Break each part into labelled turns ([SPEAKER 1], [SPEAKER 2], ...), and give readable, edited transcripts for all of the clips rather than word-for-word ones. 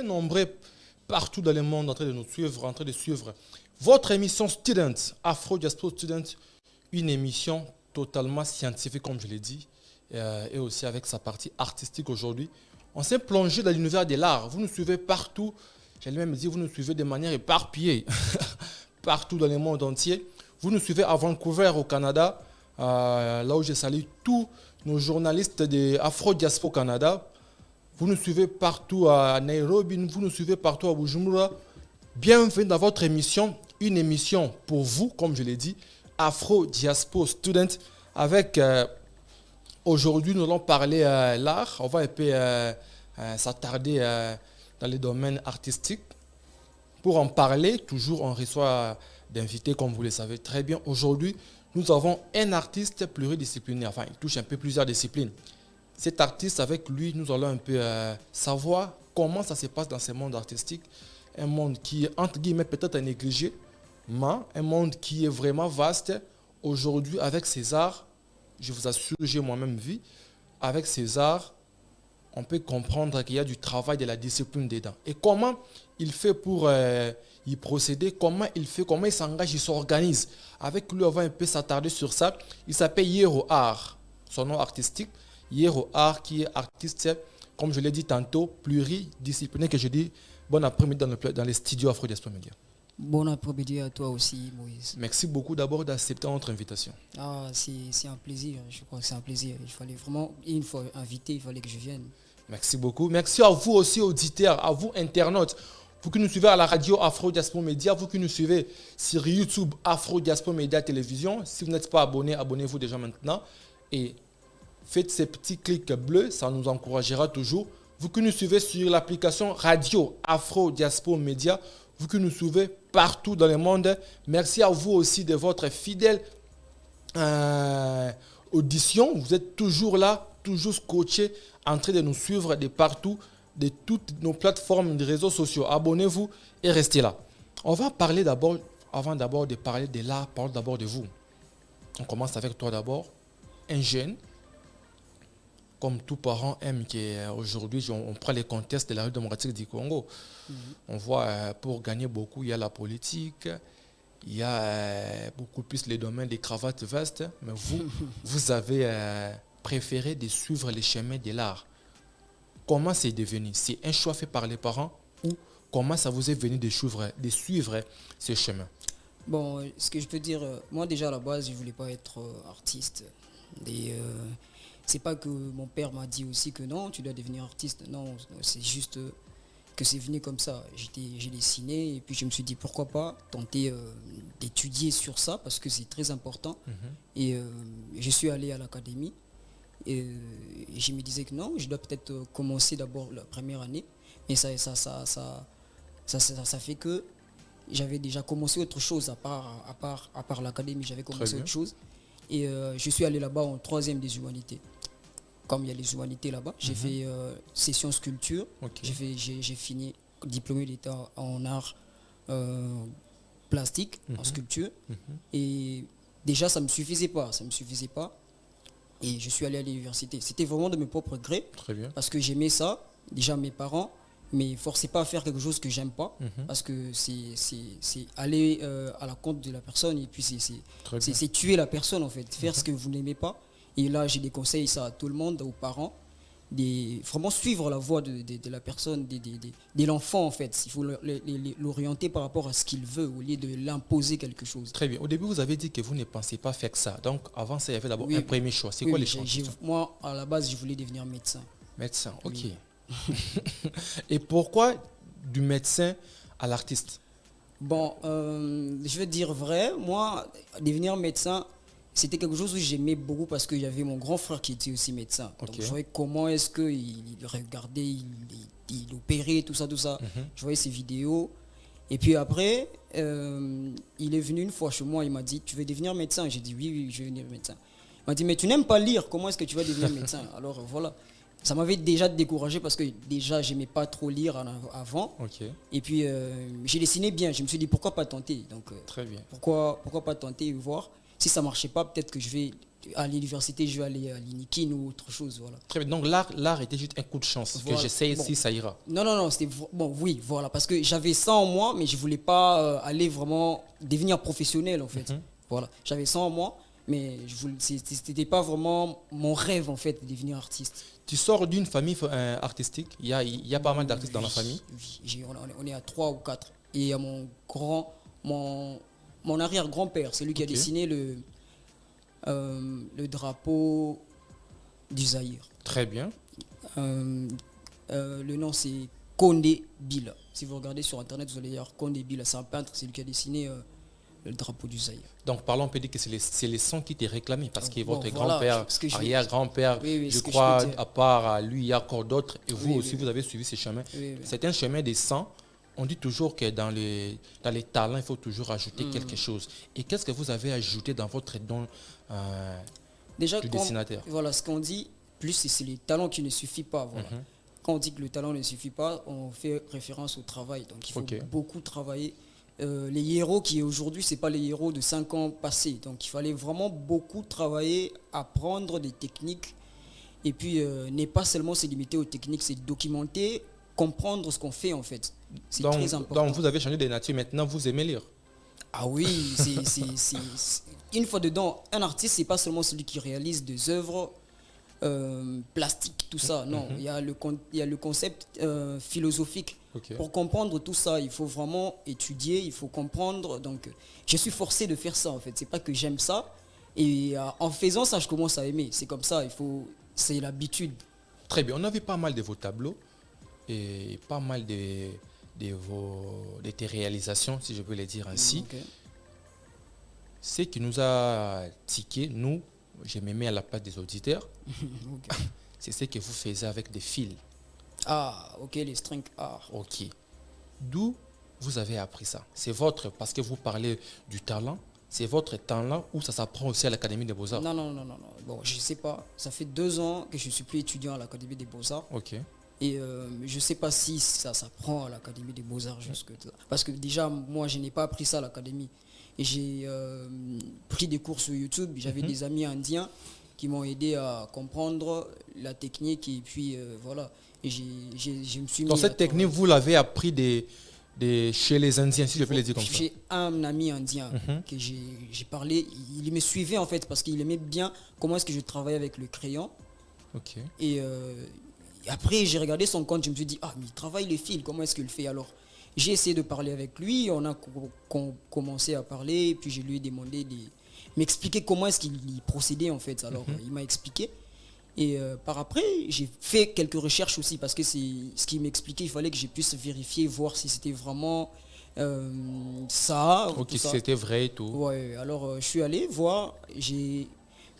[SPEAKER 1] nombreux partout dans le monde en train de nous suivre, en train de suivre votre émission Student, Afro Diaspora Student, une émission totalement scientifique, comme je l'ai dit, et aussi avec sa partie artistique aujourd'hui. On s'est plongé dans l'univers de l'art. Vous nous suivez partout. J'allais même dire, vous nous suivez de manière éparpillée, partout dans le monde entier. Vous nous suivez à Vancouver, au Canada, là où je salue tous nos journalistes de Afro Diaspora Canada. Vous nous suivez partout à Nairobi, vous nous suivez partout à Bujumbura. Bienvenue dans votre émission, une émission pour vous, comme je l'ai dit, Afro Diaspora Student. Avec aujourd'hui, nous allons parler l'art. On va un peu s'attarder dans les domaines artistiques. Pour en parler, toujours on reçoit d'invités, comme vous le savez très bien. Aujourd'hui, nous avons un artiste pluridisciplinaire. Enfin, il touche un peu plusieurs disciplines. Cet artiste, avec lui, nous allons un peu savoir comment ça se passe dans ce monde artistique. Un monde qui est, entre guillemets, peut-être négligé, mais un monde qui est vraiment vaste. Aujourd'hui, avec ces arts, je vous assure, j'ai moi-même vu, avec ces arts, on peut comprendre qu'il y a du travail de la discipline dedans. Et comment il fait pour y procéder, comment il fait, comment il s'engage, il s'organise. Avec lui, on va un peu s'attarder sur ça. Il s'appelle Yero Art, son nom artistique. Yero Art, qui est artiste, comme je l'ai dit tantôt, pluridisciplinaire, que je dis bon après-midi dans les studios Afro Diaspora Media.
[SPEAKER 2] Bon après-midi à toi aussi, Moïse.
[SPEAKER 1] Merci beaucoup d'abord d'accepter notre invitation.
[SPEAKER 2] Ah, c'est un plaisir, je crois que c'est un plaisir. Il fallait vraiment, une fois invité, il fallait que je vienne.
[SPEAKER 1] Merci beaucoup. Merci à vous aussi, auditeurs, à vous, internautes. Vous qui nous suivez à la radio Afro Diaspora Media, vous qui nous suivez sur YouTube Afro Diaspora Media Télévision. Si vous n'êtes pas abonné, abonnez-vous déjà maintenant. Et faites ces petits clics bleus, ça nous encouragera toujours. Vous qui nous suivez sur l'application radio Afro Diaspora Media, vous qui nous suivez partout dans le monde, merci à vous aussi de votre fidèle audition. Vous êtes toujours là, toujours scotché, en train de nous suivre de partout, de toutes nos plateformes de réseaux sociaux. Abonnez-vous et restez là. On va parler d'abord, avant d'abord de parler de l'art, parlons d'abord de vous. On commence avec toi d'abord, un jeune. Comme tout parent aime qu'aujourd'hui, on prend les contextes de la République démocratique du Congo. On voit, pour gagner beaucoup, il y a la politique, il y a beaucoup plus les domaines des cravates vastes, mais vous avez préféré de suivre les chemins de l'art. Comment c'est devenu? C'est un choix fait par les parents ou comment ça vous est venu de suivre ce chemin?
[SPEAKER 2] Bon, ce que je peux dire, moi déjà à la base, je ne voulais pas être artiste. C'est pas que mon père m'a dit aussi que non, tu dois devenir artiste. Non, c'est juste que c'est venu comme ça. J'ai dessiné et puis je me suis dit pourquoi pas tenter d'étudier sur ça parce que c'est très important. Et je suis allé à l'académie et je me disais que non, je dois peut-être commencer d'abord la première année. Mais ça fait que j'avais déjà commencé autre chose à part l'académie. J'avais commencé autre chose. Et je suis allé là-bas en 3e des humanités. Comme il y a les humanités là-bas, j'ai fait session sculpture. J'ai fini diplômé d'État en art plastique, en sculpture. Et déjà, ça ne me suffisait pas. Et je suis allé à l'université. C'était vraiment de mes propres grés.
[SPEAKER 1] Très bien.
[SPEAKER 2] Parce que j'aimais ça. Déjà, mes parents ne me forçaient pas à faire quelque chose que j'aime pas. Parce que c'est aller à la compte de la personne. Et puis, c'est tuer la personne, en fait. Faire ce que vous n'aimez pas. Et là, j'ai des conseils ça à tout le monde, aux parents, de vraiment suivre la voie de la personne, de l'enfant en fait. Il faut l'orienter par rapport à ce qu'il veut au lieu de l'imposer quelque chose.
[SPEAKER 1] Très bien. Au début, vous avez dit que vous ne pensez pas faire ça. Donc, avant ça, il y avait d'abord un premier choix. C'est quoi les choix?
[SPEAKER 2] Moi, à la base, je voulais devenir médecin.
[SPEAKER 1] Médecin, ok.
[SPEAKER 2] Oui.
[SPEAKER 1] Et pourquoi du médecin à l'artiste?
[SPEAKER 2] Bon, je vais dire vrai. Moi, devenir médecin, c'était quelque chose que j'aimais beaucoup parce qu'il y avait mon grand frère qui était aussi médecin. Donc je voyais comment est-ce qu'il regardait, il opérait, tout ça. Je voyais ses vidéos. Et puis après, il est venu une fois chez moi, il m'a dit, tu veux devenir médecin? J'ai dit oui, je veux devenir médecin. Il m'a dit, mais tu n'aimes pas lire, comment est-ce que tu vas devenir médecin? Alors voilà, ça m'avait déjà découragé parce que déjà, j'aimais pas trop lire avant. Et puis, j'ai dessiné bien, je me suis dit, pourquoi pas tenter? Donc,
[SPEAKER 1] très bien.
[SPEAKER 2] Pourquoi pas tenter et voir? Si ça ne marchait pas, peut-être que je vais à l'université, je vais aller à l'INIKIN ou autre chose. Voilà.
[SPEAKER 1] Très bien. Donc l'art était juste un coup de chance.
[SPEAKER 2] Voilà.
[SPEAKER 1] Que j'essaye
[SPEAKER 2] Bon.
[SPEAKER 1] si ça ira.
[SPEAKER 2] Non, c'était bon, oui, voilà, parce que j'avais ça en moi, mais je voulais pas aller vraiment devenir professionnel en fait. Voilà, j'avais ça en moi, mais c'était pas vraiment mon rêve en fait de devenir artiste.
[SPEAKER 1] Tu sors d'une famille artistique. Il y a pas mal d'artistes dans la famille.
[SPEAKER 2] Oui, on est à 3 ou 4. Et il y a mon arrière-grand-père, c'est lui qui a dessiné le drapeau du Zaïre.
[SPEAKER 1] Très bien.
[SPEAKER 2] Le nom c'est Condé Bila. Si vous regardez sur internet, vous allez voir Condé Bila. C'est un peintre, c'est lui qui a dessiné le drapeau du Zaïre.
[SPEAKER 1] Donc parlons, on peut dire que c'est les sons qui t'est réclamé parce que votre
[SPEAKER 2] voilà,
[SPEAKER 1] grand-père, arrière-grand-père,
[SPEAKER 2] oui,
[SPEAKER 1] je crois, à part lui, il y a encore d'autres. Et vous aussi, vous avez suivi ces chemins. C'est un chemin des sons. On dit toujours que dans les talents, il faut toujours ajouter quelque chose. Et qu'est-ce que vous avez ajouté dans votre don
[SPEAKER 2] déjà,
[SPEAKER 1] du dessinateur?
[SPEAKER 2] Voilà, ce qu'on dit, plus c'est les talents qui ne suffisent pas. Voilà. Quand on dit que le talent ne suffit pas, on fait référence au travail. Donc il faut beaucoup travailler. Les héros qui aujourd'hui, ce n'est pas les héros de 5 ans passés. Donc il fallait vraiment beaucoup travailler, apprendre des techniques. Et puis n'est pas seulement se limiter aux techniques, c'est documenter, comprendre ce qu'on fait en fait. C'est très important.
[SPEAKER 1] Donc vous avez changé de nature, maintenant vous aimez lire.
[SPEAKER 2] Ah oui, une fois dedans, un artiste, c'est pas seulement celui qui réalise des œuvres plastiques, tout ça. Non, il y a le concept philosophique. Pour comprendre tout ça, il faut vraiment étudier, il faut comprendre. Donc, je suis forcé de faire ça en fait. C'est pas que j'aime ça. Et en faisant ça, je commence à aimer. C'est comme ça, c'est l'habitude.
[SPEAKER 1] Très bien, on a vu pas mal de vos tableaux et pas mal de tes réalisations, si je peux le dire ainsi. Ce qui nous a tiqué, nous, je me mets à la place des auditeurs, c'est ce que vous faisiez avec des fils.
[SPEAKER 2] Ah, ok, les string art.
[SPEAKER 1] Ok. D'où vous avez appris ça? C'est votre, parce que vous parlez du talent, c'est votre talent ou ça s'apprend aussi à l'Académie des Beaux-Arts?
[SPEAKER 2] Non. Bon, je sais pas. Ça fait 2 ans que je suis plus étudiant à l'Académie des Beaux-Arts.
[SPEAKER 1] Ok.
[SPEAKER 2] Et je ne sais pas si ça s'apprend à l'Académie des Beaux-Arts jusque là. Parce que déjà, moi, je n'ai pas appris ça à l'Académie. Et j'ai pris des cours sur YouTube. J'avais des amis indiens qui m'ont aidé à comprendre la technique. Et puis, voilà. Et je me suis mis...
[SPEAKER 1] Donc cette technique, vous l'avez appris chez les Indiens, si je peux le dire comme ça?
[SPEAKER 2] J'ai un ami indien que j'ai parlé. Il me suivait, en fait, parce qu'il aimait bien comment est-ce que je travaille avec le crayon.
[SPEAKER 1] Ok.
[SPEAKER 2] Et après, j'ai regardé son compte, je me suis dit, mais il travaille les fils, comment est-ce qu'il fait? Alors, j'ai essayé de parler avec lui, on a commencé à parler, et puis je lui ai demandé de m'expliquer comment est-ce qu'il procédait en fait. Alors, il m'a expliqué. Et par après, j'ai fait quelques recherches aussi, parce que c'est ce qu'il m'expliquait, il fallait que je puisse vérifier, voir si c'était vraiment ça.
[SPEAKER 1] Ok, si c'était vrai et tout.
[SPEAKER 2] Ouais, alors je suis allé voir, j'ai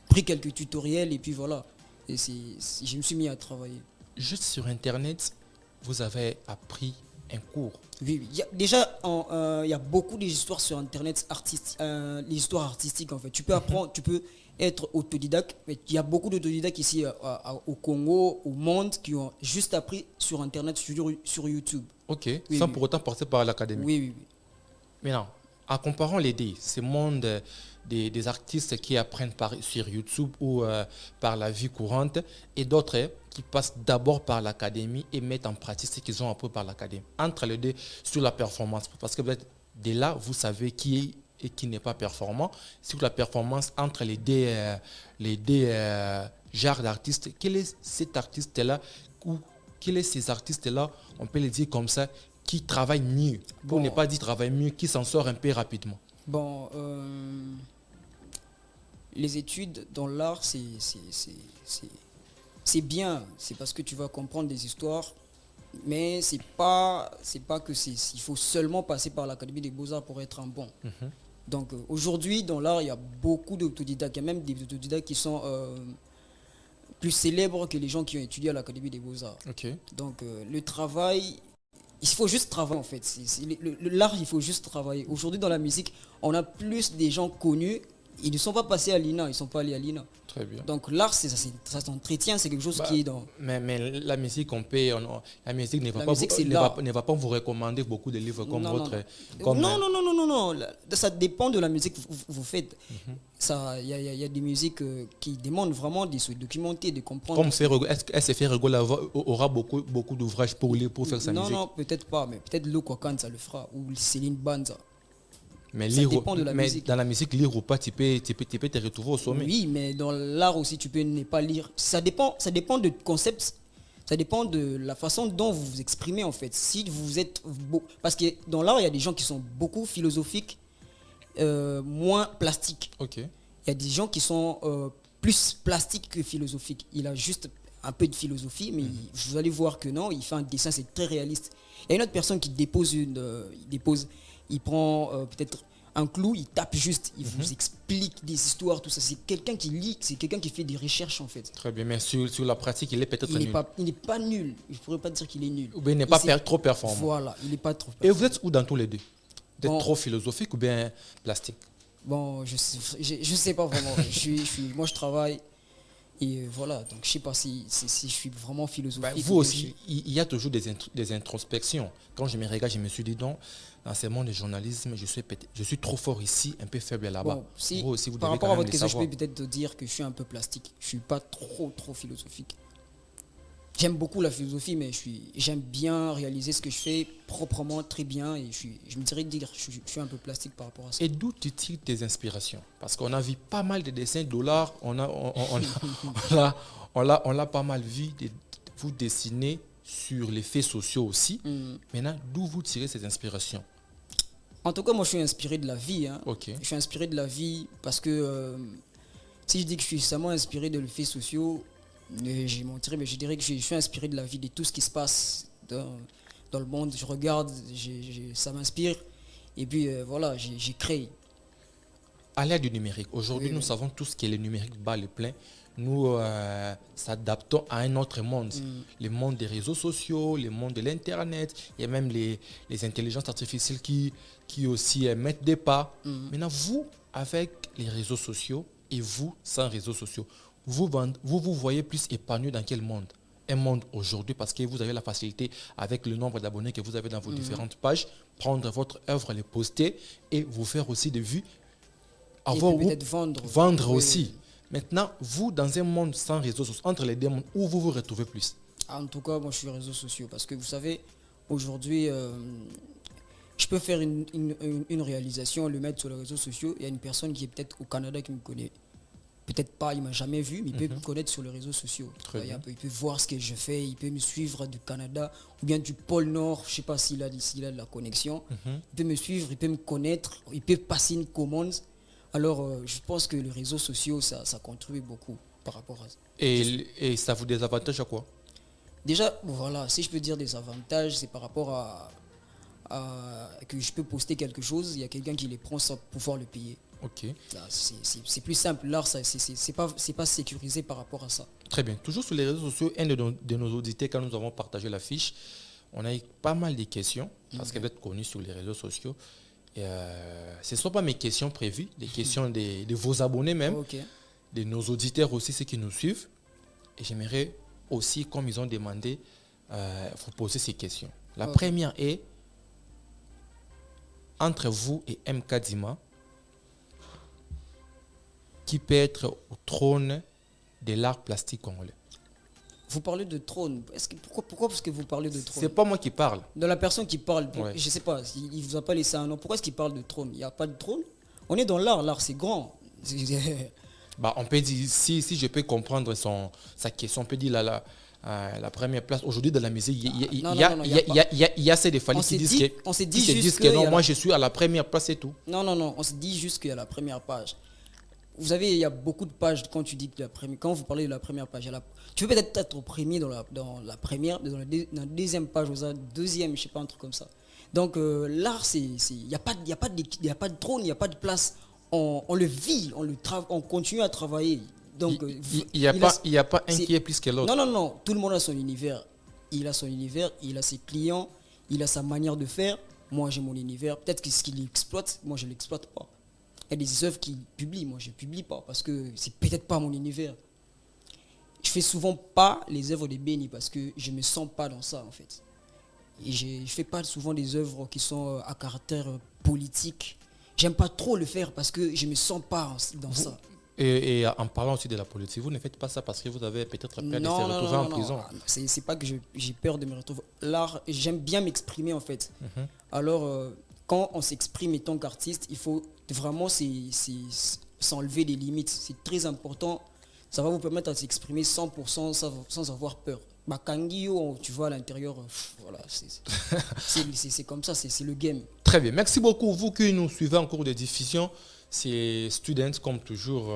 [SPEAKER 2] pris quelques tutoriels, et puis voilà. Et je me suis mis à travailler.
[SPEAKER 1] Juste sur Internet, vous avez appris un cours?
[SPEAKER 2] Oui. Déjà, il y a beaucoup d'histoires sur Internet, les histoires artistiques en fait. Tu peux apprendre, tu peux être autodidacte. Mais il y a beaucoup d'autodidactes ici au Congo, au monde, qui ont juste appris sur Internet, sur YouTube.
[SPEAKER 1] Ok, sans pour autant passer par l'académie.
[SPEAKER 2] Oui.
[SPEAKER 1] Maintenant, en comparant les deux, ce monde des artistes qui apprennent sur YouTube ou par la vie courante et d'autres qui passent d'abord par l'académie et mettent en pratique ce qu'ils ont appris par l'académie. Entre les deux, sur la performance, parce que peut-être dès là, vous savez qui est et qui n'est pas performant. Sur la performance entre les deux genres d'artistes, quel est cet artiste-là ou quel est ces artistes-là, on peut les dire comme ça, qui travaillent mieux, pour ne pas dire travaillent mieux, qui s'en sort un peu rapidement?
[SPEAKER 2] Bon, les études dans l'art, c'est bien, c'est parce que tu vas comprendre des histoires, mais c'est pas que il faut seulement passer par l'Académie des Beaux-Arts pour être un bon. Donc aujourd'hui, dans l'art, il y a beaucoup d'autodidactes, il y a même des autodidactes qui sont plus célèbres que les gens qui ont étudié à l'Académie des Beaux-Arts. Donc le travail, il faut juste travailler en fait. L'art, il faut juste travailler. Aujourd'hui, dans la musique, on a plus des gens connus ils ne sont pas passés à l'INA, ils ne sont pas allés à l'INA.
[SPEAKER 1] Très bien.
[SPEAKER 2] Donc l'art, ça s'entretient, c'est quelque chose qui est dans...
[SPEAKER 1] Mais la musique, la musique ne va,
[SPEAKER 2] La
[SPEAKER 1] pas,
[SPEAKER 2] musique,
[SPEAKER 1] vous,
[SPEAKER 2] c'est
[SPEAKER 1] ne, va,
[SPEAKER 2] l'art.
[SPEAKER 1] ne va pas vous recommander beaucoup de livres comme
[SPEAKER 2] Non, non,
[SPEAKER 1] votre...
[SPEAKER 2] non.
[SPEAKER 1] Comme,
[SPEAKER 2] Non. Ça dépend de la musique que vous faites. Il y a des musiques qui demandent vraiment de se documenter, de comprendre.
[SPEAKER 1] Comme est-ce que Ferrego aura beaucoup d'ouvrages pour faire sa musique?
[SPEAKER 2] Non, peut-être pas, mais peut-être Loko Khan, ça le fera, ou Céline Banza.
[SPEAKER 1] Mais,
[SPEAKER 2] ça dépend de la musique.
[SPEAKER 1] Dans la musique, lire ou pas, tu peux te retrouver au sommet.
[SPEAKER 2] Oui, mais dans l'art aussi, tu peux ne pas lire. Ça dépend de concept, ça dépend de la façon dont vous vous exprimez en fait. Si vous êtes parce que dans l'art, il y a des gens qui sont beaucoup philosophiques, moins plastiques.
[SPEAKER 1] Ok.
[SPEAKER 2] Il y a des gens qui sont plus plastiques que philosophiques. Il a juste un peu de philosophie, mais vous allez voir que non, il fait un dessin, c'est très réaliste. Il y a une autre personne qui il prend peut-être un clou, il tape juste, il vous explique des histoires, tout ça. C'est quelqu'un qui lit, c'est quelqu'un qui fait des recherches en fait.
[SPEAKER 1] Très bien, mais sur la pratique, il est peut-être nul.
[SPEAKER 2] Il n'est pas nul, je ne pourrais pas dire qu'il est nul.
[SPEAKER 1] Ou bien il n'est pas trop performant.
[SPEAKER 2] Voilà, il n'est pas trop
[SPEAKER 1] performant. Et vous êtes où dans tous les deux? Vous êtes trop philosophique ou bien plastique?
[SPEAKER 2] Bon, je sais pas vraiment. Moi, je travaille. Et voilà, donc je ne sais pas si je suis vraiment philosophique.
[SPEAKER 1] Vous aussi, il y a toujours des introspections. Quand je me regarde, je me suis dit, non, dans ce monde de journalisme, je suis trop fort ici, un peu faible là-bas.
[SPEAKER 2] Bon,
[SPEAKER 1] vous aussi, vous
[SPEAKER 2] par
[SPEAKER 1] devez
[SPEAKER 2] rapport à votre question,
[SPEAKER 1] savoir.
[SPEAKER 2] je peux peut-être te dire que je suis un peu plastique. Je ne suis pas trop philosophique. J'aime beaucoup la philosophie, mais j'aime bien réaliser ce que je fais proprement, très bien. Et je me dirais que je suis un peu plastique par rapport à ça.
[SPEAKER 1] Et d'où tu tires tes inspirations? Parce qu'on a vu pas mal de dessins dollars. On l'a pas mal vu. Vous dessinez sur les faits sociaux aussi. Maintenant, d'où vous tirez ces inspirations?
[SPEAKER 2] En tout cas, moi, je suis inspiré de la vie.
[SPEAKER 1] Okay.
[SPEAKER 2] Je suis inspiré de la vie parce que si je dis que je suis seulement inspiré de les faits sociaux, j'ai menti, mais je dirais que je suis inspiré de la vie, de tout ce qui se passe dans le monde. Je regarde, ça m'inspire. Et puis voilà, j'ai créé.
[SPEAKER 1] À l'ère du numérique, aujourd'hui, nous savons tous que le numérique bat le plein. Nous s'adaptons à un autre monde. Le monde des réseaux sociaux, le monde de l'Internet. Il y a même les intelligences artificielles qui aussi mettent des pas. Maintenant, vous, avec les réseaux sociaux et vous, sans réseaux sociaux, vous voyez plus épanoui dans quel monde? Un monde aujourd'hui, parce que vous avez la facilité, avec le nombre d'abonnés que vous avez dans vos différentes pages, prendre votre œuvre, les poster et vous faire aussi des vues.
[SPEAKER 2] Peut-être
[SPEAKER 1] vendre aussi. Maintenant, vous, dans un monde sans réseaux sociaux, entre les deux mondes, où vous vous retrouvez plus?
[SPEAKER 2] En tout cas, moi, je suis réseaux sociaux parce que vous savez, aujourd'hui, je peux faire une réalisation, le mettre sur les réseaux sociaux. Il y a une personne qui est peut-être au Canada qui me connaît. Peut-être pas, il ne m'a jamais vu, mais il peut me connaître sur les réseaux sociaux. Il peut voir ce que je fais, il peut me suivre du Canada ou bien du pôle Nord. Je ne sais pas s'il a de la connexion. Il peut me suivre, il peut me connaître, il peut passer une commande. Alors, je pense que les réseaux sociaux, ça contribue beaucoup par rapport à ça.
[SPEAKER 1] Et ça vous désavantage à quoi?
[SPEAKER 2] Déjà, voilà, si je peux dire des avantages, c'est par rapport à que je peux poster quelque chose, il y a quelqu'un qui les prend sans pouvoir le payer.
[SPEAKER 1] Ok.
[SPEAKER 2] C'est plus simple. L'art, c'est pas sécurisé par rapport à ça.
[SPEAKER 1] Très bien. Toujours sur les réseaux sociaux, un de nos auditeurs, quand nous avons partagé la fiche, on a eu pas mal de questions, parce qu'elle doit être connue sur les réseaux sociaux. Et ce ne sont pas mes questions prévues, des questions de vos abonnés même, de nos auditeurs aussi, ceux qui nous suivent. Et j'aimerais aussi, comme ils ont demandé, vous poser ces questions. La première est, entre vous et MK Dima, qui peut être au trône de l'art plastique congolais?
[SPEAKER 2] Vous parlez de trône. Pourquoi parce que vous parlez de trône?
[SPEAKER 1] C'est pas moi qui parle.
[SPEAKER 2] De la personne qui parle. Je ne sais pas, il ne vous a pas laissé un nom. Pourquoi est-ce qu'il parle de trône? Il n'y a pas de trône. On est dans l'art. L'art, c'est grand.
[SPEAKER 1] On peut dire, si je peux comprendre sa question, on peut dire la première place. Aujourd'hui, dans la musique, il y a ces défalés qui disent que non, moi je suis à la première place et tout.
[SPEAKER 2] Non. On se dit juste qu'il y a la première page. Vous savez, il y a beaucoup de pages quand tu dis que quand vous parlez de la première page. Tu peux peut-être être au premier dans la première, dans la deuxième page, ou la deuxième, je sais pas, un truc comme ça. Donc l'art, il n'y a pas de trône, il n'y a pas de place. On le vit, on continue à travailler. Donc
[SPEAKER 1] il n'y a pas un qui est plus que l'autre.
[SPEAKER 2] Non. Tout le monde a son univers. Il a son univers, il a ses clients, il a sa manière de faire. Moi, j'ai mon univers. Peut-être que ce qu'il exploite, moi, je ne l'exploite pas. Il y a des œuvres qu'ils publient, moi je ne publie pas parce que c'est peut-être pas mon univers. Je fais souvent pas les œuvres de Benny parce que je me sens pas dans ça en fait. Et je fais pas souvent des œuvres qui sont à caractère politique. J'aime pas trop le faire parce que je me sens pas dans ça.
[SPEAKER 1] Et en parlant aussi de la politique, vous ne faites pas ça parce que vous avez peut-être peur de se retrouver en prison.
[SPEAKER 2] C'est pas que j'ai peur de me retrouver. L'art, j'aime bien m'exprimer en fait. Alors, quand on s'exprime en tant qu'artiste, il faut vraiment s'enlever des limites. C'est très important. Ça va vous permettre de s'exprimer 100% sans avoir peur. Kangio, tu vois à l'intérieur, voilà, c'est comme ça, c'est le game.
[SPEAKER 1] Très bien, merci beaucoup. Vous qui nous suivez en cours de diffusion, c'est Students, comme toujours.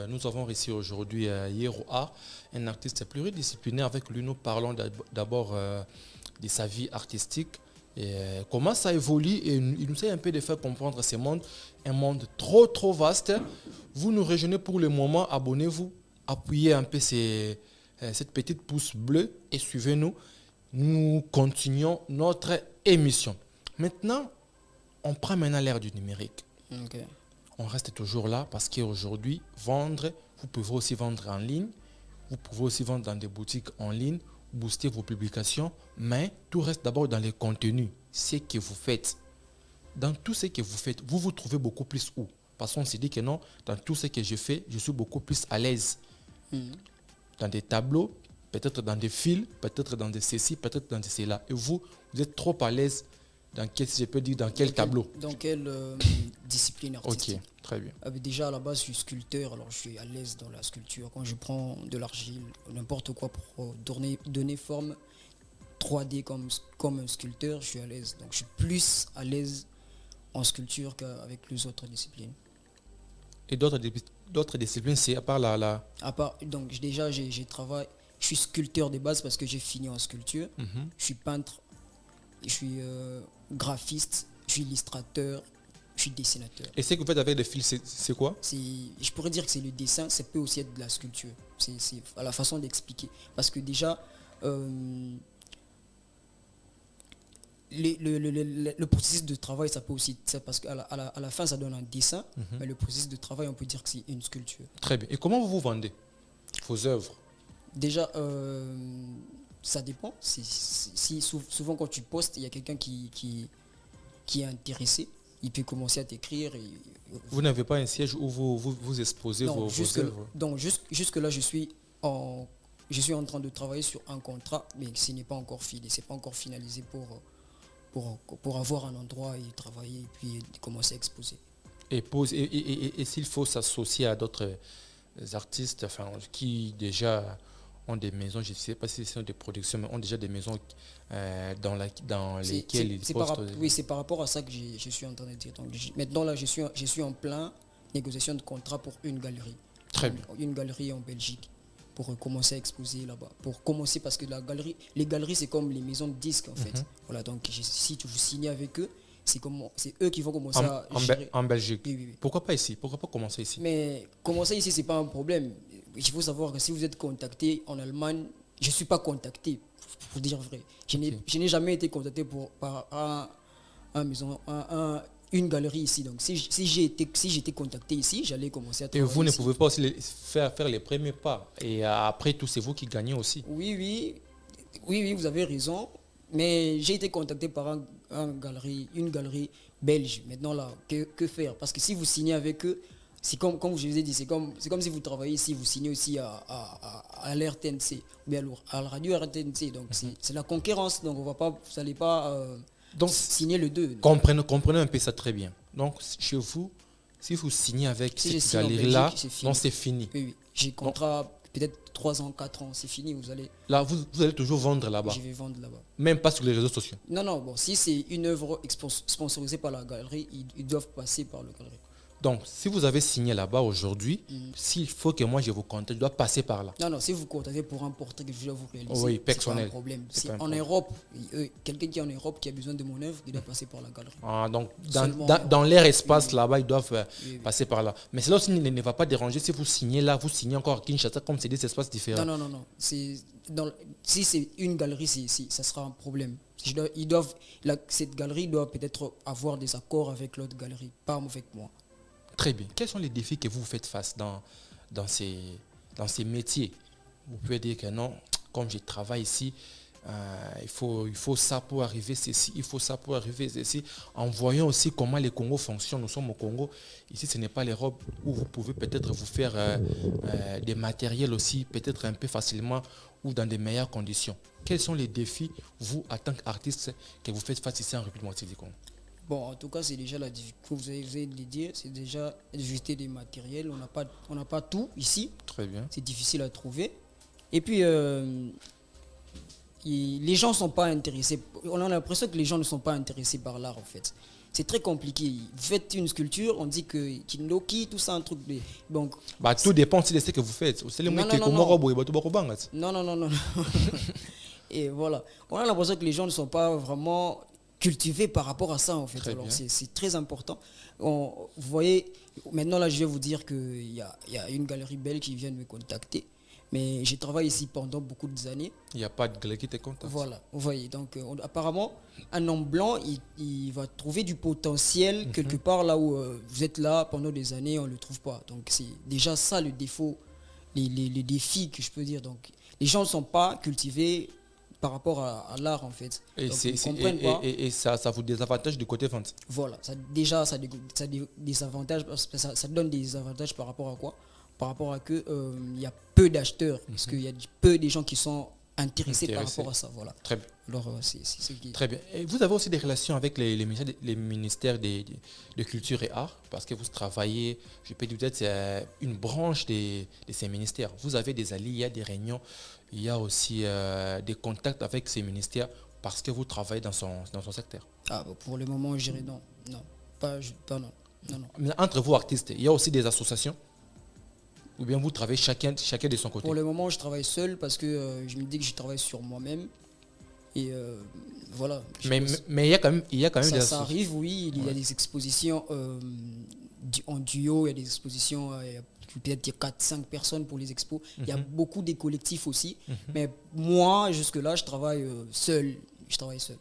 [SPEAKER 1] Nous avons réussi aujourd'hui Yero A, un artiste pluridisciplinaire. Avec lui, nous parlons d'abord de sa vie artistique, et comment ça évolue, et il nous a un peu de faire comprendre ce monde, un monde trop vaste. Vous nous rejoignez pour le moment, abonnez-vous, appuyez un peu cette petite pouce bleue et suivez-nous. Nous continuons notre émission. Maintenant, on prend l'ère du numérique.
[SPEAKER 2] Okay.
[SPEAKER 1] On reste toujours là parce qu'aujourd'hui, vendre, vous pouvez aussi vendre en ligne, vous pouvez aussi vendre dans des boutiques en ligne, booster vos publications, mais tout reste d'abord dans les contenus, ce que vous faites. Dans tout ce que vous faites, vous vous trouvez beaucoup plus où? Parce qu'on s'est dit que non, dans tout ce que je fais, je suis beaucoup plus à l'aise. Dans des tableaux, peut-être dans des fils, peut-être dans des ceci, peut-être dans des cela. Et vous êtes trop à l'aise dans quel, si je peux dire, dans quel tableau?
[SPEAKER 2] Dans quelle discipline artistique?
[SPEAKER 1] Ok, très bien.
[SPEAKER 2] Déjà à la base, je suis sculpteur, alors je suis à l'aise dans la sculpture. Quand je prends de l'argile, n'importe quoi pour donner forme 3D comme un sculpteur, je suis à l'aise. Donc je suis plus à l'aise en sculpture qu'avec les autres disciplines.
[SPEAKER 1] Et d'autres disciplines, c'est à part la...
[SPEAKER 2] À part, donc déjà, j'ai travaillé, je suis sculpteur de base parce que j'ai fini en sculpture. Je suis peintre, je suis graphiste, je suis illustrateur, je suis dessinateur.
[SPEAKER 1] Et ce que vous faites avec des fils, c'est quoi?
[SPEAKER 2] Je pourrais dire que c'est le dessin, ça peut aussi être de la sculpture. C'est à la façon d'expliquer. Parce que déjà, le processus de travail, ça peut aussi... Parce qu'à la fin, ça donne un dessin, mais le processus de travail, on peut dire que c'est une sculpture.
[SPEAKER 1] Très bien. Et comment vous vendez vos œuvres?
[SPEAKER 2] Déjà, ça dépend. Souvent, quand tu postes, il y a quelqu'un qui est intéressé. Il peut commencer à t'écrire.
[SPEAKER 1] Vous n'avez pas un siège où vous exposez vos œuvres?
[SPEAKER 2] Donc, jusque-là, je suis en train de travailler sur un contrat, mais ce n'est pas encore fini. Ce n'est pas encore finalisé pour avoir un endroit et travailler et puis commencer à exposer.
[SPEAKER 1] Et s'il faut s'associer à d'autres artistes qui déjà ont des maisons, je ne sais pas si ce sont des productions, mais ont déjà des maisons dans lesquelles ils postent...
[SPEAKER 2] Oui, c'est par rapport à ça que je suis en train de dire. Donc, maintenant, là, je suis en plein négociation de contrat pour une galerie.
[SPEAKER 1] Très bien.
[SPEAKER 2] Une galerie en Belgique pour commencer à exposer là-bas. Pour commencer, parce que les galeries, c'est comme les maisons de disques, en fait. Voilà, donc si tu veux signer avec eux, c'est eux qui vont commencer à gérer.
[SPEAKER 1] En Belgique.
[SPEAKER 2] Oui.
[SPEAKER 1] Pourquoi pas ici? Pourquoi pas commencer ici?
[SPEAKER 2] Mais commencer ici, c'est pas un problème. Il faut savoir que si vous êtes contacté en Allemagne, je ne suis pas contacté, pour dire vrai. Je n'ai jamais été contacté par une galerie ici. Donc si j'étais contacté ici, j'allais commencer à travailler.
[SPEAKER 1] Et vous ne pouvez pas aussi faire les premiers pas. Et après tout, c'est vous qui gagnez aussi.
[SPEAKER 2] Oui, vous avez raison. Mais j'ai été contacté par une galerie belge. Maintenant là, que faire? Parce que si vous signez avec eux, c'est comme je vous ai dit, c'est comme si vous travaillez ici, vous signez aussi à l'RTNC, ou bien à la radio RTNC. Donc c'est la concurrence. Donc vous n'allez pas signer le deux.
[SPEAKER 1] Comprenez un peu ça très bien. Donc chez vous, si vous signez avec cette galerie-là, c'est fini.
[SPEAKER 2] Oui. J'ai contrat peut-être 3 ans, 4 ans, c'est fini.
[SPEAKER 1] Là, vous allez toujours vendre là-bas.
[SPEAKER 2] Je vais vendre là-bas.
[SPEAKER 1] Même pas sur les réseaux sociaux.
[SPEAKER 2] Non, bon, si c'est une œuvre sponsorisée par la galerie, ils doivent passer par la galerie.
[SPEAKER 1] Donc, si vous avez signé là-bas aujourd'hui, s'il faut que moi je vous contacte, je dois passer par là.
[SPEAKER 2] Non, si vous contactez pour un portrait que je dois vous réaliser,
[SPEAKER 1] oui, personnel.
[SPEAKER 2] C'est pas un problème. En Europe, quelqu'un qui est en Europe qui a besoin de mon œuvre, il doit passer par la galerie.
[SPEAKER 1] Donc, dans leur espace là-bas, ils doivent passer par là. Mais cela aussi ne va pas déranger si vous signez là, vous signez encore à Kinshasa comme c'est des espaces différents.
[SPEAKER 2] Non. Si c'est une galerie, ça sera un problème. Cette galerie doit peut-être avoir des accords avec l'autre galerie, pas avec moi.
[SPEAKER 1] Très bien. Quels sont les défis que vous faites face dans ces métiers? Vous pouvez dire que non, comme je travaille ici, il faut ça pour arriver ceci, il faut ça pour arriver ceci. En voyant aussi comment les Congos fonctionnent, nous sommes au Congo. Ici, ce n'est pas l'Europe où vous pouvez peut-être vous faire des matériels aussi, peut-être un peu facilement ou dans de meilleures conditions. Quels sont les défis, vous, en tant qu'artiste, que vous faites face ici en République démocratique du Congo?
[SPEAKER 2] Bon, en tout cas, c'est déjà la difficulté, vous avez de le dire, c'est déjà juste des matériels. On n'a pas tout ici.
[SPEAKER 1] Très bien.
[SPEAKER 2] C'est difficile à trouver. Et puis, les gens ne sont pas intéressés. On a l'impression que les gens ne sont pas intéressés par l'art, en fait. C'est très compliqué. Vous faites une sculpture, on dit que Kindoki, tout ça, un truc de... Donc,
[SPEAKER 1] tout dépend de ce que vous faites.
[SPEAKER 2] Non. Et voilà. On a l'impression que les gens ne sont pas vraiment cultivés par rapport à ça, en fait. Alors, c'est très important. Vous voyez, maintenant, là, je vais vous dire qu'il y a une galerie belge qui vient de me contacter. Mais j'ai travaillé ici pendant beaucoup d'années.
[SPEAKER 1] Il n'y a pas de galerie qui te contacte.
[SPEAKER 2] Voilà, vous voyez. Donc, apparemment, un homme blanc, il va trouver du potentiel quelque part là où vous êtes là pendant des années, on ne le trouve pas. Donc, c'est déjà ça le défaut, les défis que je peux dire. Donc, les gens ne sont pas cultivés par rapport à l'art, en fait.
[SPEAKER 1] Et,
[SPEAKER 2] donc, ils comprennent pas.
[SPEAKER 1] Et ça vous désavantage du côté vente.
[SPEAKER 2] Voilà, ça des avantages, ça donne des avantages par rapport à quoi? Par rapport à que il y a peu d'acheteurs, parce qu'il y a peu de gens qui sont intéressés par rapport à ça. Voilà.
[SPEAKER 1] Très bien.
[SPEAKER 2] Alors, c'est ce qui...
[SPEAKER 1] Très bien. Et vous avez aussi des relations avec les ministères de culture et art, parce que vous travaillez, je peux dire peut-être c'est une branche de ces ministères. Vous avez des alliés, il y a des réunions, il y a aussi des contacts avec ces ministères parce que vous travaillez dans son secteur.
[SPEAKER 2] Pour le moment, je dirais non. Non.
[SPEAKER 1] Mais entre vous, artistes, il y a aussi des associations? Ou bien vous travaillez chacun de son côté?
[SPEAKER 2] Pour le moment, je travaille seul parce que je me dis que je travaille sur moi-même. Et voilà.
[SPEAKER 1] Mais il y a quand même des associations.
[SPEAKER 2] Ça arrive, oui. Il y a des expositions en duo, il y a des expositions, peut-être il y a 4-5 personnes pour les expos. Il y a beaucoup des collectifs aussi. Mais moi, jusque-là, je travaille seul.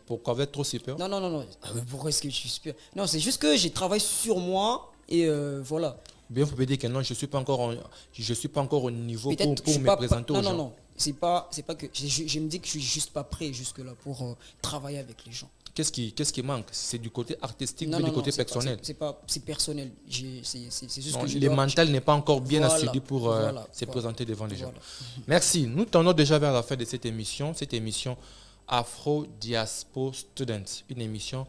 [SPEAKER 1] Pourquoi vous êtes trop super?
[SPEAKER 2] Non. Pourquoi est-ce que je suis super? Non, c'est juste que je travaille sur moi et voilà.
[SPEAKER 1] Bien, vous pouvez dire que non, je ne suis pas encore au niveau pour me présenter aux gens.
[SPEAKER 2] Non. C'est pas que je me dis que je suis juste pas prêt jusque-là pour travailler avec les gens.
[SPEAKER 1] Qu'est-ce qui manque? C'est du côté artistique ou du côté personnel?
[SPEAKER 2] C'est personnel. C'est juste
[SPEAKER 1] non,
[SPEAKER 2] que
[SPEAKER 1] le mental n'est pas encore bien assuré pour se présenter devant les gens. Merci. Nous tendons déjà vers la fin de cette émission Afro Diaspora Students, une émission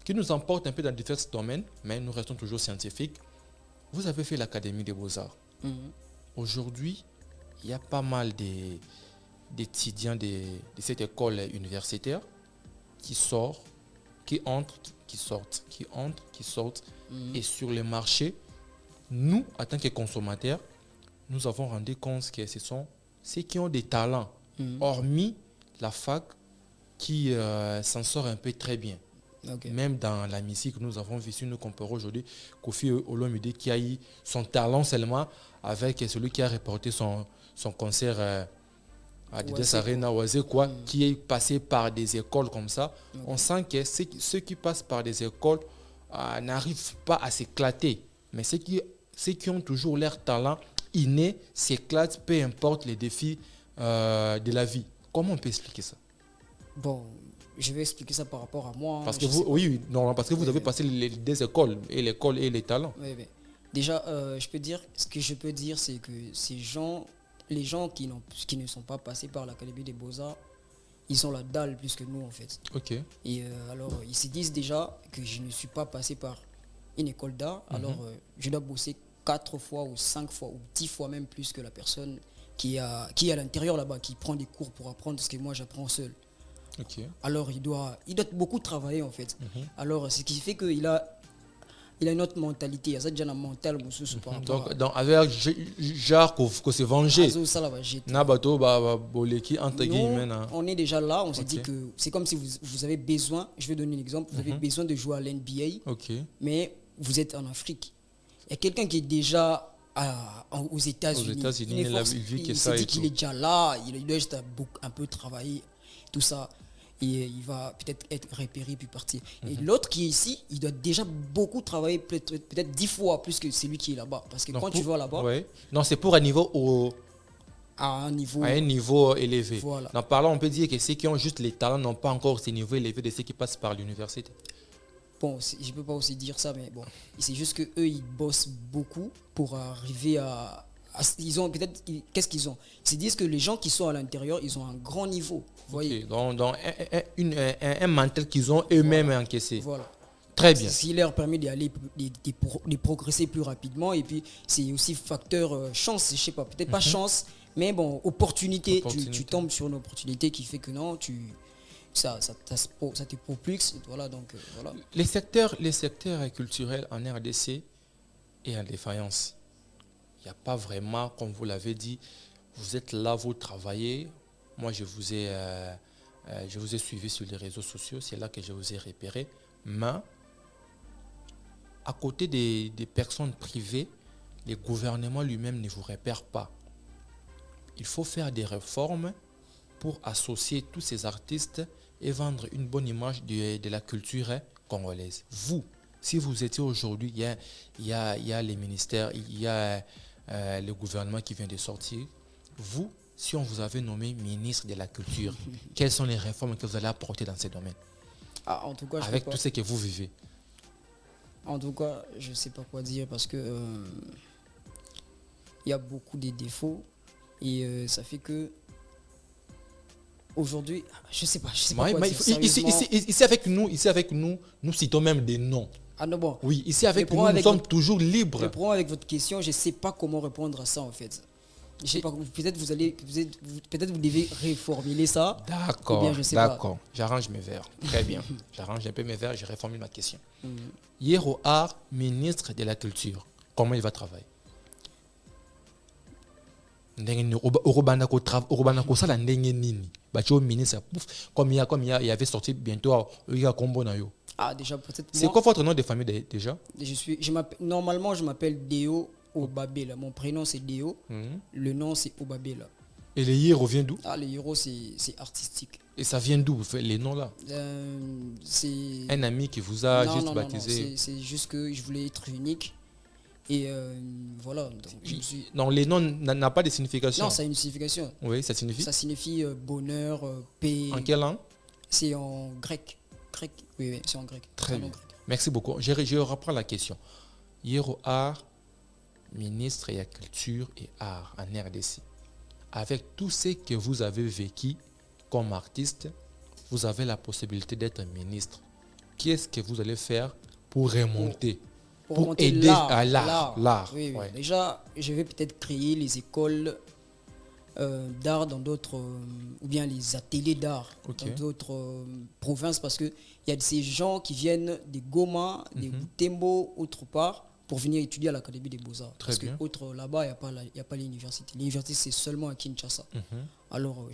[SPEAKER 1] qui nous emporte un peu dans divers domaines, mais nous restons toujours scientifiques. Vous avez fait l'Académie des Beaux-Arts. Aujourd'hui, il y a pas mal d'étudiants de cette école universitaire qui sortent, qui entrent, qui sortent. Et sur le marché, nous, en tant que consommateurs, nous avons rendu compte que ce sont ceux qui ont des talents, hormis la fac qui s'en sort un peu très bien. Okay. Même dans la musique, nous avons vu, si nous comparons aujourd'hui, Kofi Olomide qui a eu son talent seulement avec celui qui a reporté son concert à Didas Arena, qui est passé par des écoles comme ça. Okay. On sent que ceux qui passent par des écoles n'arrivent pas à s'éclater. Mais ceux qui ont toujours leur talent inné s'éclatent, peu importe les défis de la vie. Comment on peut expliquer ça?
[SPEAKER 2] Bon, je vais expliquer ça par rapport à moi.
[SPEAKER 1] Parce que vous avez passé les deux écoles, et l'école et les talents.
[SPEAKER 2] Oui. Déjà, ce que je peux dire, c'est que les gens qui ne sont pas passés par l'Académie des Beaux-Arts, ils ont la dalle plus que nous, en fait.
[SPEAKER 1] Ok.
[SPEAKER 2] Et alors, ils se disent déjà que je ne suis pas passé par une école d'art, alors je dois bosser 4 fois ou 5 fois ou 10 fois même plus que la personne qui est à l'intérieur là-bas, qui prend des cours pour apprendre ce que moi j'apprends seul.
[SPEAKER 1] Okay.
[SPEAKER 2] Alors il doit beaucoup travailler en fait. Alors ce qui fait qu'il a une autre mentalité. Il y a ça déjà une mentale par rapport
[SPEAKER 1] donc avec genre que se venger.
[SPEAKER 2] On est déjà là, on s'est dit que c'est comme si vous avez besoin, je vais donner un exemple, vous avez besoin de jouer à l'NBA, mais vous êtes en Afrique. Il y a quelqu'un qui est déjà aux États-Unis. Il s'est dit qu'il est déjà là, il doit juste un peu travailler, tout ça. et il va peut-être être repéré puis partir. Et l'autre qui est ici, il doit déjà beaucoup travailler, peut-être 10 fois plus que celui qui est là-bas. Parce que
[SPEAKER 1] Donc,
[SPEAKER 2] quand tu vas là-bas,
[SPEAKER 1] ouais. Non, c'est pour un niveau
[SPEAKER 2] à
[SPEAKER 1] à un niveau élevé.
[SPEAKER 2] Voilà.
[SPEAKER 1] En parlant, on peut dire que ceux qui ont juste les talents n'ont pas encore ce niveau élevé de ceux qui passent par l'université.
[SPEAKER 2] bon, je peux pas aussi dire ça, mais bon, c'est juste que eux ils bossent beaucoup pour arriver ils ont peut-être, qu'est-ce qu'ils ont? Ils se disent que les gens qui sont à l'intérieur, ils ont un grand niveau. Vous voyez?
[SPEAKER 1] Ok, donc un mental qu'ils ont eux-mêmes encaissé.
[SPEAKER 2] Voilà.
[SPEAKER 1] Très bien.
[SPEAKER 2] Ce qui leur permet d'aller, de progresser plus rapidement. Et puis, c'est aussi facteur chance, je sais pas, peut-être pas chance, mais bon, opportunité. Tu tombes sur une opportunité qui fait que non, ça te propulse. Voilà, donc voilà.
[SPEAKER 1] Les secteurs culturels en RDC et en défaillance. Il n'y a pas vraiment, comme vous l'avez dit, vous êtes là, vous travaillez. Moi, je vous ai suivi sur les réseaux sociaux, c'est là que je vous ai repéré. Mais à côté des personnes privées, le gouvernement lui-même ne vous repère pas. Il faut faire des réformes pour associer tous ces artistes et vendre une bonne image de la culture congolaise. Vous, si vous étiez aujourd'hui, il y a les ministères, il y a le gouvernement qui vient de sortir. Vous, si on vous avait nommé ministre de la Culture, quelles sont les réformes que vous allez apporter dans ces domaines?
[SPEAKER 2] En tout cas,
[SPEAKER 1] avec tout ce que vous vivez.
[SPEAKER 2] En tout cas, je ne sais pas quoi dire parce que il y a beaucoup de défauts et ça fait que aujourd'hui, je sais pas quoi dire.
[SPEAKER 1] Ici avec nous, nous citons même des noms.
[SPEAKER 2] Ah non, bon.
[SPEAKER 1] Oui, ici avec nous, nous sommes toujours libres.
[SPEAKER 2] Le problème avec votre question, je ne sais pas comment répondre à ça en fait. Je sais pas, peut-être vous devez reformuler ça.
[SPEAKER 1] D'accord, d'accord. J'arrange mes vers. Très bien. J'arrange un peu mes vers et je reformule ma question. Yero Art, ministre de la Culture, comment il va travailler? Comme il y avait sorti bientôt,
[SPEAKER 2] déjà peut-être.
[SPEAKER 1] C'est quoi votre nom de famille déjà?
[SPEAKER 2] Normalement je m'appelle Deo Obabela. Mon prénom c'est Deo. Le nom c'est Obabela.
[SPEAKER 1] Et les Yero vient d'où?
[SPEAKER 2] Les Yero c'est artistique.
[SPEAKER 1] Et ça vient d'où les noms là?
[SPEAKER 2] C'est
[SPEAKER 1] un ami qui vous a juste baptisé.
[SPEAKER 2] Non, c'est juste que je voulais être unique. Et voilà. Donc,
[SPEAKER 1] non, les noms n'ont pas de signification.
[SPEAKER 2] Non, ça a une signification.
[SPEAKER 1] Oui, ça signifie?
[SPEAKER 2] Ça signifie bonheur, paix.
[SPEAKER 1] En quelle langue?
[SPEAKER 2] C'est en grec. Oui, c'est en grec.
[SPEAKER 1] Très bien. Merci beaucoup. Je reprends la question. Yero Art, ministre de la Culture et Art en RDC. Avec tout ce que vous avez vécu comme artiste, vous avez la possibilité d'être ministre. Qu'est-ce que vous allez faire pour remonter? Pour aider à l'art.
[SPEAKER 2] Oui. Déjà, je vais peut-être créer les écoles d'art dans d'autres, ou bien les ateliers d'art dans d'autres provinces, parce qu'il y a ces gens qui viennent des Goma, des Butembo, autre part, pour venir étudier à l'Académie des Beaux-Arts. Parce que là-bas, il n'y a pas l'université. L'université, c'est seulement à Kinshasa. Alors,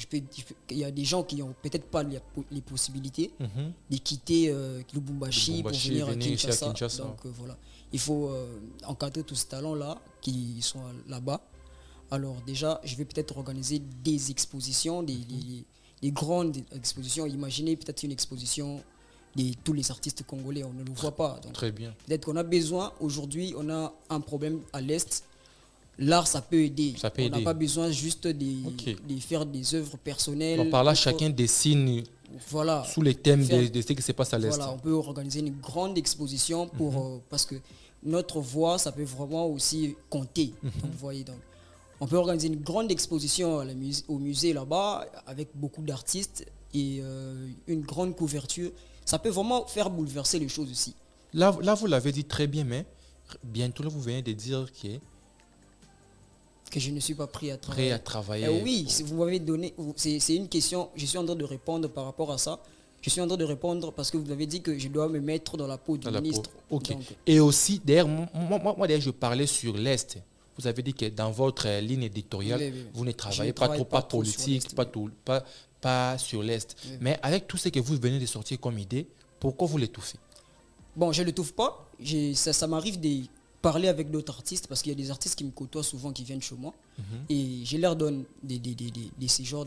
[SPEAKER 2] il y a des gens qui n'ont peut-être pas les possibilités de quitter Lubumbashi pour venir à Kinshasa. Donc, voilà. Il faut encadrer tous ces talents-là qui sont là-bas. Alors, déjà, je vais peut-être organiser des expositions, des grandes expositions. Imaginez peut-être une exposition de tous les artistes congolais, on ne le voit pas. Donc,
[SPEAKER 1] très bien.
[SPEAKER 2] Peut-être qu'on a besoin, aujourd'hui, on a un problème à l'Est. L'art, ça peut aider. On n'a pas besoin juste de faire des œuvres personnelles.
[SPEAKER 1] Par là, chacun dessine sous les thèmes de ce qui se passe à l'Est.
[SPEAKER 2] Voilà, on peut organiser une grande exposition parce que notre voix, ça peut vraiment aussi compter. Donc, vous voyez, donc, on peut organiser une grande exposition au musée là-bas avec beaucoup d'artistes et une grande couverture. Ça peut vraiment faire bouleverser les choses aussi.
[SPEAKER 1] Là vous l'avez dit très bien, mais bientôt, vous venez de dire
[SPEAKER 2] que je ne suis pas prêt à travailler. Oui, vous m'avez donné, c'est une question, je suis en train de répondre par rapport à ça. Je suis en train de répondre parce que vous avez dit que je dois me mettre dans la peau du ministre.
[SPEAKER 1] Ok. Donc, et aussi, d'ailleurs, moi je parlais sur l'Est. Vous avez dit que dans votre ligne éditoriale, vous ne travaillez pas trop, pas politique, pas sur l'Est. Mais avec tout ce que vous venez de sortir comme idée, pourquoi vous l'étouffez?
[SPEAKER 2] Bon, je ne l'étouffe pas. Ça m'arrive de parler avec d'autres artistes parce qu'il y a des artistes qui me côtoient souvent, qui viennent chez moi. Et je leur donne ces genres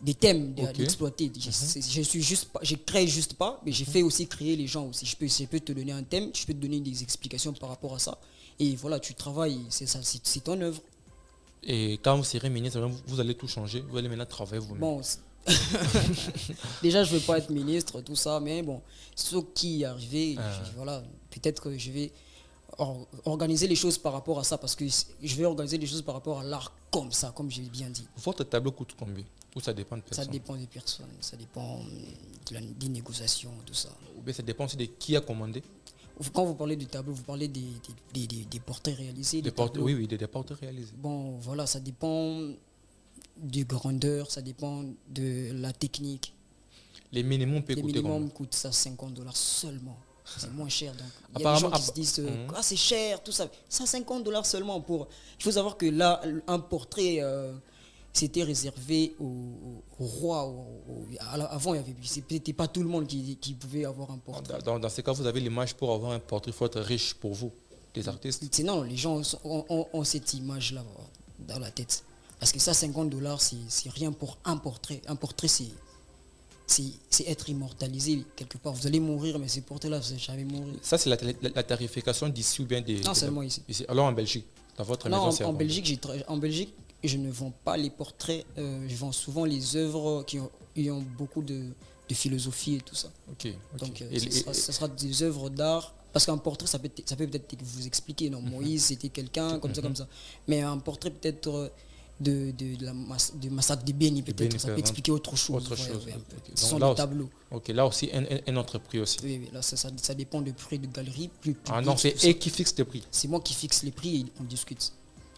[SPEAKER 2] des thèmes à exploiter. Je crée juste pas, mais j'ai fait aussi créer les gens aussi. Je peux te donner un thème, je peux te donner des explications par rapport à ça. Et voilà, tu travailles, c'est ton œuvre.
[SPEAKER 1] Et quand vous serez ministre, vous allez tout changer, vous allez maintenant travailler vous-même.
[SPEAKER 2] Bon, déjà, je ne veux pas être ministre, tout ça, mais bon, ce qui est arrivé, voilà, peut-être que je vais organiser les choses par rapport à ça, parce que je vais organiser les choses par rapport à l'art comme ça, comme j'ai bien dit.
[SPEAKER 1] Votre tableau coûte combien? Ou ça dépend de personnes?
[SPEAKER 2] Ça dépend des personnes, ça dépend des négociations, tout ça.
[SPEAKER 1] Ou bien ça dépend aussi de qui a commandé?
[SPEAKER 2] Quand vous parlez du tableau, vous parlez des portraits réalisés.
[SPEAKER 1] Oui, des portraits réalisés.
[SPEAKER 2] Bon, voilà, ça dépend de grandeur, ça dépend de la technique.
[SPEAKER 1] Les minimums peuvent coûter combien?
[SPEAKER 2] Les minimums coûtent ça $50 seulement. C'est moins cher. Donc, il y a des gens qui se disent c'est cher, tout ça. Ça, $50 seulement pour. Il faut savoir que là, un portrait, c'était réservé au roi. Avant, c'était pas tout le monde qui pouvait avoir un portrait.
[SPEAKER 1] Dans ce cas, vous avez l'image pour avoir un portrait. Il faut être riche pour vous, les artistes.
[SPEAKER 2] Non, les gens ont cette image-là dans la tête. Parce que ça, $50, c'est rien pour un portrait. Un portrait, c'est être immortalisé quelque part. Vous allez mourir, mais ces portraits-là, vous n'allez jamais mourir.
[SPEAKER 1] Ça, c'est la tarification d'ici ou bien des...
[SPEAKER 2] Non, seulement ici.
[SPEAKER 1] Alors en Belgique, dans votre maison, c'est
[SPEAKER 2] en Belgique, je ne vends pas les portraits. Je vends souvent les œuvres qui ont beaucoup de philosophie et tout ça. Donc, ça sera des œuvres d'art. Parce qu'un portrait, ça peut peut-être vous expliquer. Non, Moïse, c'était quelqu'un, comme ça. Mais un portrait peut-être... de massacre de Béni, peut-être, ça peut expliquer autre chose. Ce sont des tableaux.
[SPEAKER 1] Là aussi, un autre prix aussi.
[SPEAKER 2] Oui, là, ça dépend du prix de galerie.
[SPEAKER 1] Non, c'est eux qui fixe le prix.
[SPEAKER 2] C'est moi qui fixe les prix et on discute.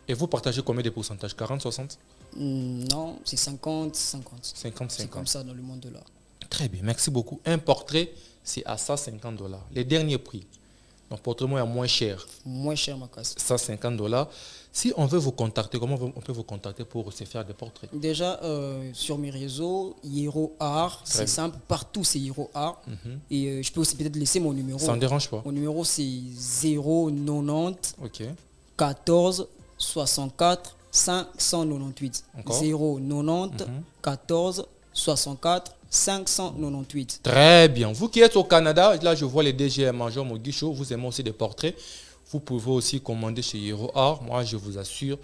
[SPEAKER 1] Et vous partagez combien de pourcentages? 40, 60?
[SPEAKER 2] Non, c'est 50, 50.
[SPEAKER 1] 50, 50.
[SPEAKER 2] C'est comme ça dans le monde de l'art.
[SPEAKER 1] Très bien, merci beaucoup. Un portrait, c'est à $150. Les derniers prix. Donc, portrait moins cher.
[SPEAKER 2] Moins cher, ma casse.
[SPEAKER 1] $150. Si on veut vous contacter, comment on peut vous contacter pour se faire des portraits?
[SPEAKER 2] Déjà, sur mes réseaux, Hiro Art, c'est simple. Partout, c'est Hiro Art. Et je peux aussi peut-être laisser mon numéro.
[SPEAKER 1] Ça ne dérange pas.
[SPEAKER 2] Mon numéro, c'est 090 14 64 598. 090 14 64 598.
[SPEAKER 1] Très bien. Vous qui êtes au Canada, là je vois les DG Major Moguicho, vous aimez aussi des portraits. Vous pouvez aussi commander chez Hiro Art. Moi, je vous assure,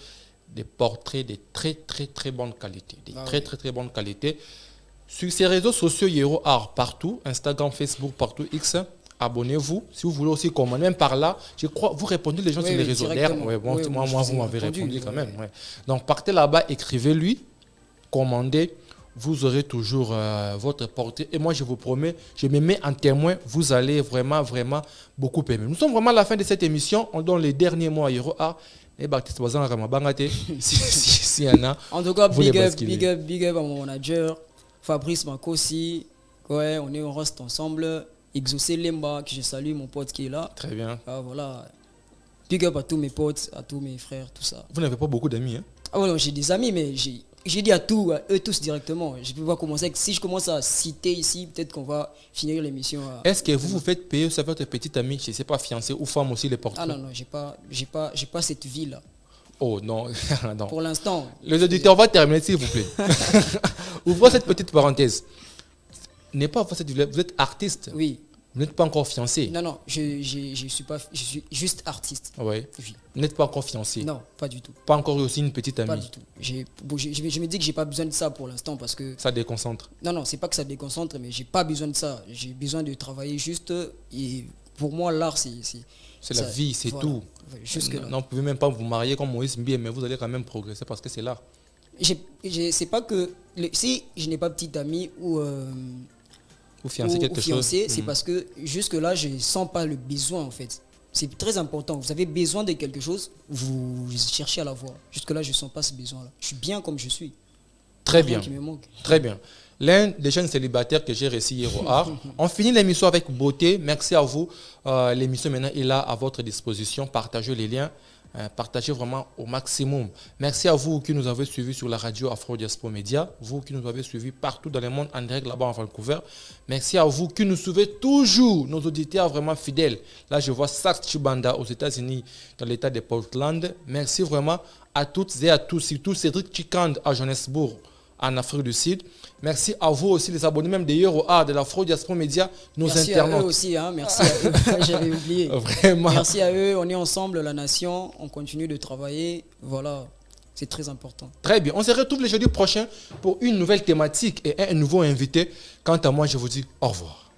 [SPEAKER 1] des portraits de très, très, très bonne qualité. Très bonne qualité. Sur ces réseaux sociaux, Hiro Art, partout, Instagram, Facebook, partout, X, abonnez-vous. Si vous voulez aussi commander, même par là, je crois, vous répondez les gens sur les réseaux. Moi, vous m'avez répondu quand même. Donc, partez là-bas, écrivez-lui, commandez. Vous aurez toujours votre portrait. Et moi, je vous promets, je me mets en témoin, vous allez vraiment beaucoup aimer. Nous sommes vraiment à la fin de cette émission. On donne les derniers mots à Hiro Art. Et Baptiste Wazan Ramabangate, s'il y en a.
[SPEAKER 2] En tout cas, big up à mon manager, Fabrice Makosi. Ouais, on reste ensemble. Exaucé Lemba, que je salue, mon pote qui est là.
[SPEAKER 1] Très bien.
[SPEAKER 2] Voilà. Big up à tous mes potes, à tous mes frères, tout ça.
[SPEAKER 1] Vous n'avez pas beaucoup d'amis, hein?
[SPEAKER 2] Ah ouais, non, j'ai des amis, mais j'ai dit à eux tous directement. Je ne peux pas commencer. Si je commence à citer ici, peut-être qu'on va finir l'émission.
[SPEAKER 1] Est-ce que vous faites payer ça votre petite amie, je ne sais pas, fiancée ou femme aussi, les portraits?
[SPEAKER 2] Ah non, j'ai pas cette vie-là.
[SPEAKER 1] Oh non, non.
[SPEAKER 2] Pour l'instant.
[SPEAKER 1] Les auditeurs, on va terminer, s'il vous plaît. Ouvrez cette petite parenthèse. N'est pas cette vie-là, vous êtes artiste.
[SPEAKER 2] Oui.
[SPEAKER 1] Vous n'êtes pas encore fiancé.
[SPEAKER 2] Non, je suis juste artiste.
[SPEAKER 1] Oui.
[SPEAKER 2] Oui.
[SPEAKER 1] Vous n'êtes pas encore fiancé.
[SPEAKER 2] Non, pas du tout.
[SPEAKER 1] Pas encore aussi une petite amie.
[SPEAKER 2] Pas du tout. Je me dis que j'ai pas besoin de ça pour l'instant parce que...
[SPEAKER 1] Ça déconcentre.
[SPEAKER 2] Non, c'est pas que ça déconcentre, mais j'ai pas besoin de ça. J'ai besoin de travailler juste. Et pour moi, l'art,
[SPEAKER 1] c'est la vie, c'est voilà. Tout.
[SPEAKER 2] Jusque là.
[SPEAKER 1] Non, vous ne pouvez même pas vous marier comme Moïse Mbie, mais vous allez quand même progresser parce que c'est l'art.
[SPEAKER 2] C'est pas que... Si je n'ai pas de petite amie ou...
[SPEAKER 1] Ou fiancé quelque chose.
[SPEAKER 2] C'est parce que jusque-là, je ne sens pas le besoin en fait. C'est très important. Vous avez besoin de quelque chose, vous cherchez à l'avoir. Jusque-là, je ne sens pas ce besoin-là. Je suis bien comme je suis.
[SPEAKER 1] Très bien. Qui me manque. Très bien. L'un des jeunes célibataires que j'ai réussi hier au art. On finit l'émission avec beauté. Merci à vous. L'émission maintenant est là à votre disposition. Partagez les liens. Partagez vraiment au maximum. Merci à vous qui nous avez suivis sur la radio Afro Diaspora Média, vous qui nous avez suivis partout dans le monde en direct là-bas en Vancouver. Merci à vous qui nous suivez toujours, nos auditeurs vraiment fidèles. Là, je vois Sax Chibanda aux États-Unis, dans l'état de Portland. Merci vraiment à toutes et à tous, surtout Cédric Chikand à Johannesburg, en Afrique du Sud. Merci à vous aussi, les abonnés, même d'ailleurs au A de l'Afro Diaspora Média, nos
[SPEAKER 2] merci
[SPEAKER 1] internautes.
[SPEAKER 2] À eux aussi, hein, merci à eux, j'avais oublié.
[SPEAKER 1] Vraiment.
[SPEAKER 2] Merci à eux, on est ensemble, la nation, on continue de travailler, voilà, c'est très important.
[SPEAKER 1] Très bien, on se retrouve le jeudi prochain pour une nouvelle thématique et un nouveau invité. Quant à moi, je vous dis au revoir.